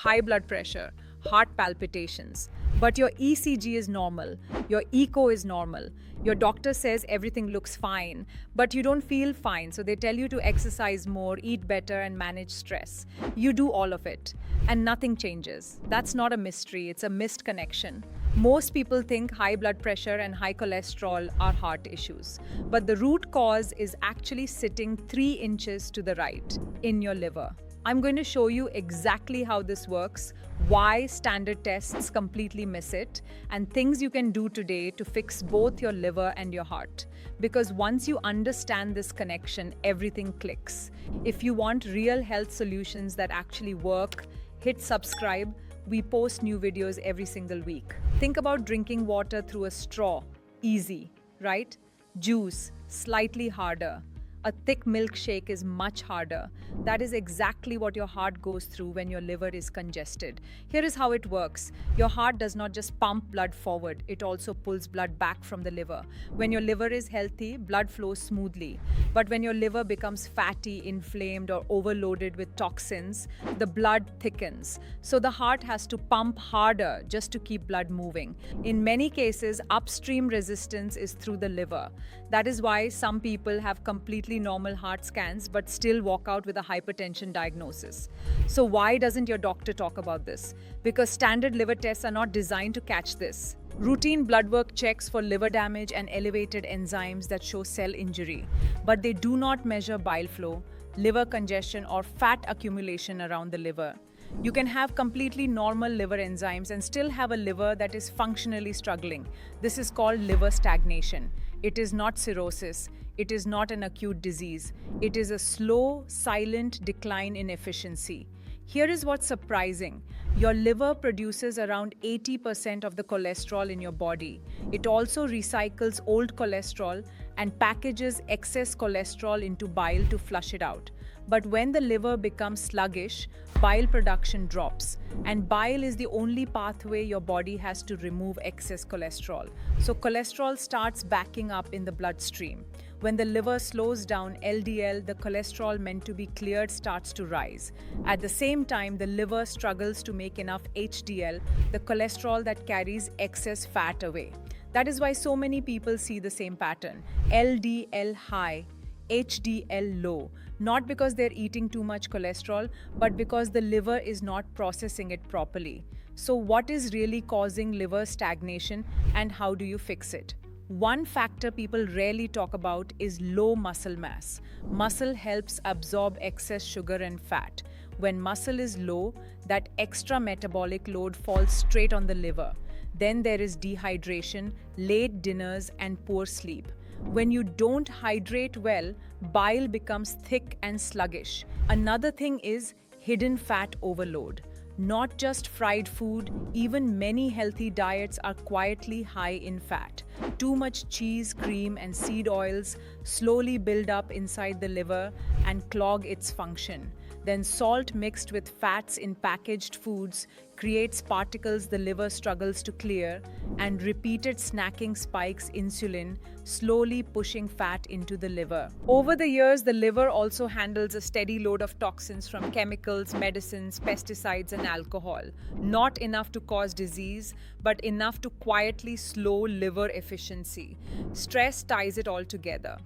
high blood pressure, heart palpitations. But your ECG is normal, your echo is normal. Your doctor says everything looks fine, but you don't feel fine, so they tell you to exercise more, eat better, and manage stress. You do all of it, and nothing changes. That's not a mystery, it's a missed connection. Most people think high blood pressure and high cholesterol are heart issues, but the root cause is actually sitting 3 inches to the right in your liver. I'm going to show you exactly how this works, why standard tests completely miss it, and things you can do today to fix both your liver and your heart. Because once you understand this connection, everything clicks. If you want real health solutions that actually work, hit subscribe. We post new videos every single week. Think about drinking water through a straw. Easy, right? Juice, slightly harder. A thick milkshake is much harder. That is exactly what your heart goes through when your liver is congested. Here is how it works. Your heart does not just pump blood forward, it also pulls blood back from the liver. When your liver is healthy, blood flows smoothly. But when your liver becomes fatty, inflamed, or overloaded with toxins, the blood thickens. So the heart has to pump harder just to keep blood moving. In many cases, upstream resistance is through the liver. That is why some people have completely normal heart scans but still walk out with a hypertension diagnosis. So why doesn't your doctor talk about this? Because standard liver tests are not designed to catch this. Routine blood work checks for liver damage and elevated enzymes that show cell injury, but they do not measure bile flow, liver congestion, or fat accumulation around the liver. You can have completely normal liver enzymes and still have a liver that is functionally struggling. This is called liver stagnation. It is not cirrhosis. It is not an acute disease. It is a slow, silent decline in efficiency. Here is what's surprising. Your liver produces around 80% of the cholesterol in your body. It also recycles old cholesterol and packages excess cholesterol into bile to flush it out. But when the liver becomes sluggish, bile production drops. And bile is the only pathway your body has to remove excess cholesterol. So cholesterol starts backing up in the bloodstream. When the liver slows down LDL, the cholesterol meant to be cleared starts to rise. At the same time, the liver struggles to make enough HDL, the cholesterol that carries excess fat away. That is why so many people see the same pattern: LDL high, HDL low, not because they're eating too much cholesterol, but because the liver is not processing it properly. So what is really causing liver stagnation and how do you fix it? One factor people rarely talk about is low muscle mass. Muscle helps absorb excess sugar and fat. When muscle is low, that extra metabolic load falls straight on the liver. Then there is dehydration, late dinners, and poor sleep. When you don't hydrate well, bile becomes thick and sluggish. Another thing is hidden fat overload. Not just fried food, even many healthy diets are quietly high in fat. Too much cheese, cream, and seed oils slowly build up inside the liver and clog its function. Then salt mixed with fats in packaged foods creates particles the liver struggles to clear, and repeated snacking spikes insulin, slowly pushing fat into the liver. Over the years, the liver also handles a steady load of toxins from chemicals, medicines, pesticides, and alcohol. Not enough to cause disease, but enough to quietly slow liver efficiency. Stress ties it all together.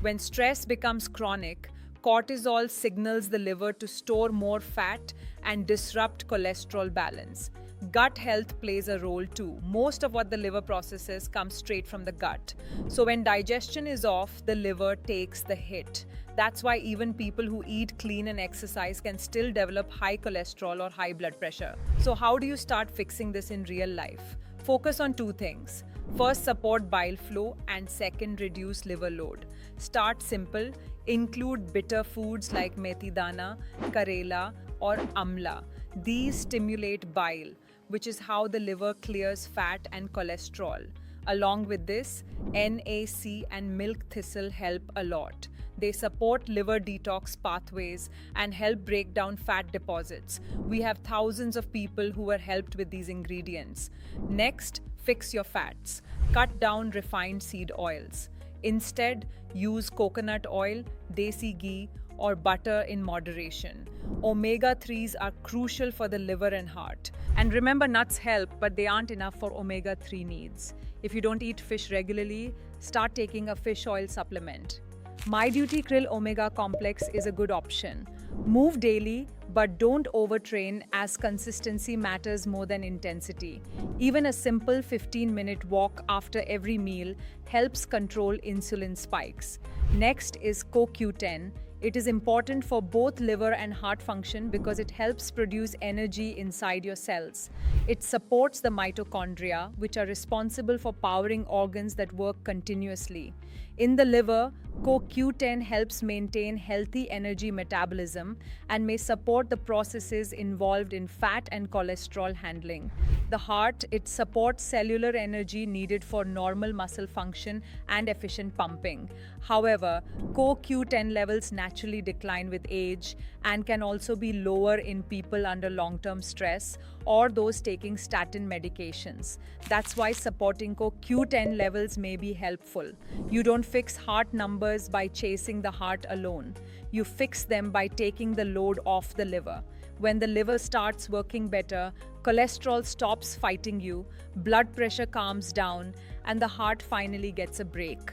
When stress becomes chronic, cortisol signals the liver to store more fat and disrupt cholesterol balance. Gut health plays a role too. Most of what the liver processes comes straight from the gut. So when digestion is off, the liver takes the hit. That's why even people who eat clean and exercise can still develop high cholesterol or high blood pressure. So how do you start fixing this in real life? Focus on 2 things. First, support bile flow, and second, reduce liver load. Start simple. Include bitter foods like methi dana, karela, or amla. These stimulate bile, which is how the liver clears fat and cholesterol. Along with this, NAC and milk thistle help a lot. They support liver detox pathways and help break down fat deposits. We have thousands of people who were helped with these ingredients. Next, fix your fats. Cut down refined seed oils. Instead, use coconut oil, desi ghee, or butter in moderation. Omega-3s are crucial for the liver and heart. And remember, nuts help, but they aren't enough for omega-3 needs. If you don't eat fish regularly, start taking a fish oil supplement. My Duty Krill Omega Complex is a good option. Move daily, but don't overtrain as consistency matters more than intensity. Even a simple 15-minute walk after every meal helps control insulin spikes. Next is CoQ10. It is important for both liver and heart function because it helps produce energy inside your cells. It supports the mitochondria, which are responsible for powering organs that work continuously. In the liver, CoQ10 helps maintain healthy energy metabolism and may support the processes involved in fat and cholesterol handling. The heart, it supports cellular energy needed for normal muscle function and efficient pumping. However, CoQ10 levels naturally decline with age and can also be lower in people under long-term stress or those taking statin medications. That's why supporting CoQ10 levels may be helpful. You don't fix heart numbers by chasing the heart alone. You fix them by taking the load off the liver. When the liver starts working better, cholesterol stops fighting you, blood pressure calms down, and the heart finally gets a break.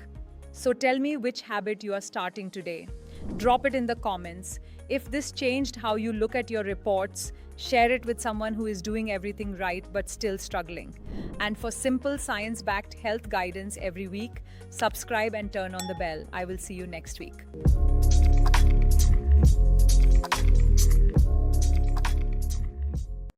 So tell me which habit you are starting today. Drop it in the comments. If this changed how you look at your reports, share it with someone who is doing everything right but still struggling. And for simple science-backed health guidance every week, subscribe and turn on the bell. I will see you next week.